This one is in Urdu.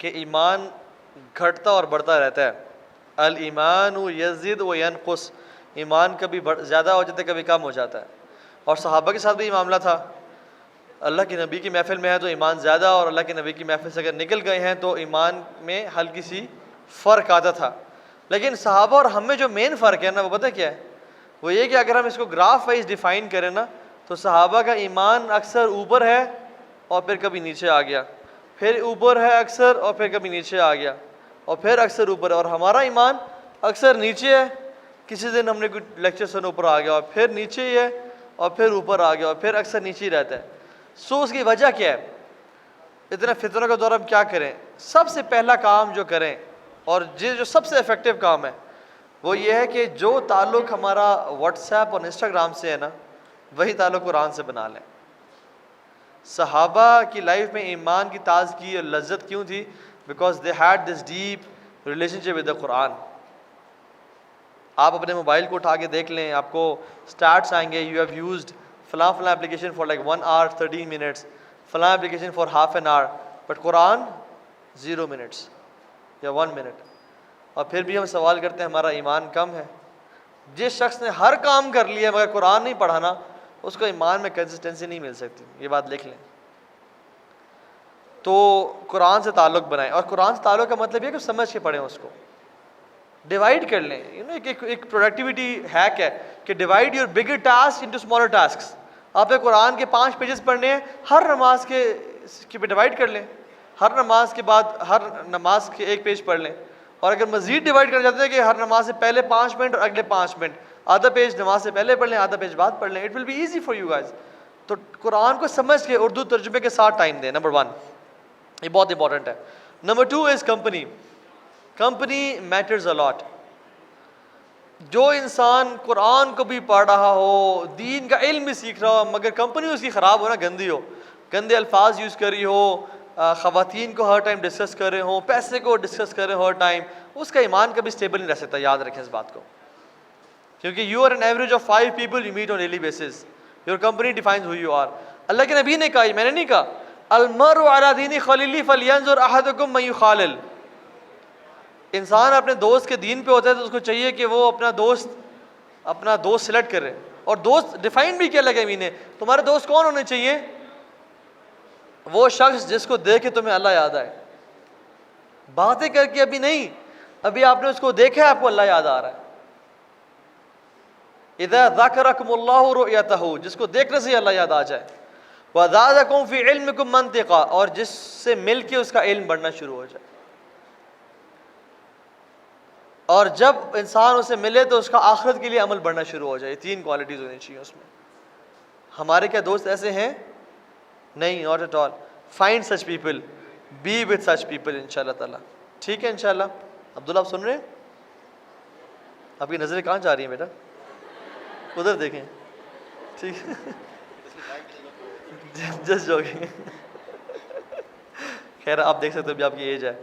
کہ ایمان گھٹتا اور بڑھتا رہتا ہے. الایمان یزید و ینقص، ایمان کبھی زیادہ ہو جاتا ہے کبھی کم ہو جاتا ہے. اور صحابہ کے ساتھ بھی یہ معاملہ تھا. اللہ کے نبی کی محفل میں ہے تو ایمان زیادہ، اور اللہ کے نبی کی محفل سے اگر نکل گئے ہیں تو ایمان میں ہلکی سی فرق آتا تھا. لیکن صحابہ اور ہم میں جو مین فرق ہے نا، وہ پتہ کیا ہے؟ وہ یہ کہ اگر ہم اس کو گراف وائز ڈیفائن کریں نا، تو صحابہ کا ایمان اکثر اوپر ہے اور پھر کبھی نیچے آ گیا، پھر اوپر ہے اکثر اور پھر کبھی نیچے آ گیا، اور پھر اکثر اوپر ہے. اور ہمارا ایمان اکثر نیچے ہے، کسی دن ہم نے کوئی لیکچر سنا اوپر آ گیا، اور پھر نیچے ہی ہے، اور پھر اوپر آ گیا، اور پھر اکثر نیچے ہی رہتا ہے. سو اس کی وجہ کیا ہے؟ اتنا فتنوں کا دور ہم کیا کریں؟ سب سے پہلا کام جو کریں، اور جو سب سے افیکٹو کام ہے، وہ یہ ہے کہ جو تعلق ہمارا واٹس ایپ اور انسٹاگرام سے ہے نا، وہی تعلق قرآن سے بنا لیں. صحابہ کی لائف میں ایمان کی تازگی اور لذت کیوں تھی؟ Because they had this deep relationship with the Quran. آپ اپنے موبائل کو اٹھا کے دیکھ لیں، آپ کو اسٹارٹس آئیں گے، یو ہیو یوزڈ فلاں application for like 1 hour 13 minutes، فلاں application for half an hour، but Quran 0 minutes یا 1 minute. اور پھر بھی ہم سوال کرتے ہیں ہمارا ایمان کم ہے. جس شخص نے ہر کام کر لیا مگر قرآن نہیں پڑھانا، اس کو ایمان میں کنسسٹنسی نہیں مل سکتی. یہ بات لکھ لیں. تو قرآن سے تعلق بنائیں، اور قرآن سے تعلق کا مطلب یہ کہ سمجھ کے پڑھیں، اس کو ڈیوائڈ کر لیں. ایک پروڈکٹیوٹی ہیک ہے کہ divide your bigger task into smaller tasks. آپ نے قرآن کے 5 پیجز پڑھنے ہیں، ہر نماز کے پہ ڈیوائڈ کر لیں. ہر نماز کے بعد ہر نماز کے 1 پیج پڑھ لیں. اور اگر مزید ڈیوائڈ کرنا چاہتے ہیں کہ ہر نماز سے پہلے 5 منٹ اور اگلے 5 منٹ، آدھا پیج نماز سے پہلے پڑھ لیں، آدھا پیج بعد پڑھ لیں. It will be easy for you guys. تو قرآن کو سمجھ کے اردو ترجمے کے ساتھ ٹائم دیں. نمبر 1 یہ بہت امپورٹنٹ ہے. Number 2 is company. Company matters اے لاٹ. جو انسان قرآن کو بھی پڑھ رہا ہو، دین کا علم بھی سیکھ رہا ہو، مگر کمپنی اس کی خراب ہو نا، گندی ہو، گندے الفاظ یوز کر رہی ہو، خواتین کو ہر ٹائم ڈسکس کر رہے ہوں، پیسے کو ڈسکس کر رہے ہوں ہر ٹائم، اس کا ایمان کبھی اسٹیبل نہیں رہ سکتا. یاد رکھیں اس بات کو. کیونکہ you are an average of 5 people you meet on daily basis. Your company defines who you are. اللہ کے نبی نے کہا، میں نے نہیں کہا. المرء علی دین خلیلہ فلینظر احدکم من یخالل. انسان اپنے دوست کے دین پہ ہوتا ہے تو اس کو چاہیے کہ وہ اپنا دوست سلیکٹ کرے. اور دوست ڈیفائن بھی کیا لگا امین نے. تمہارے دوست کون ہونے چاہیے؟ وہ شخص جس کو دیکھ کے تمہیں اللہ یاد آئے. باتیں کر کے ابھی نہیں، ابھی آپ نے اس کو دیکھا ہے، آپ کو اللہ یاد آ رہا ہے. اذا ذکرکم اللہ رؤیتہ، جس کو دیکھنے سے اللہ یاد آ جائے. وزادکم فی علمکم منطقا، اور جس سے مل کے اس کا علم بڑھنا شروع ہو جائے. اور جب انسان اسے ملے تو اس کا آخرت کے لیے عمل بڑھنا شروع ہو جائے. 3 کوالٹیز ہونی چاہیے اس میں. ہمارے کیا دوست ایسے ہیں؟ نہیں، not at all. Find such people, be with such people انشاءاللہ تعالیٰ. ٹھیک ہے انشاءاللہ. عبداللہ آپ سن رہے ہیں؟ آپ کی نظریں کہاں جا رہی ہیں بیٹا؟ ادھر دیکھیں. ٹھیک ہے. Just joking. خیر آپ دیکھ سکتے ہو ابھی آپ کی ایج ہے.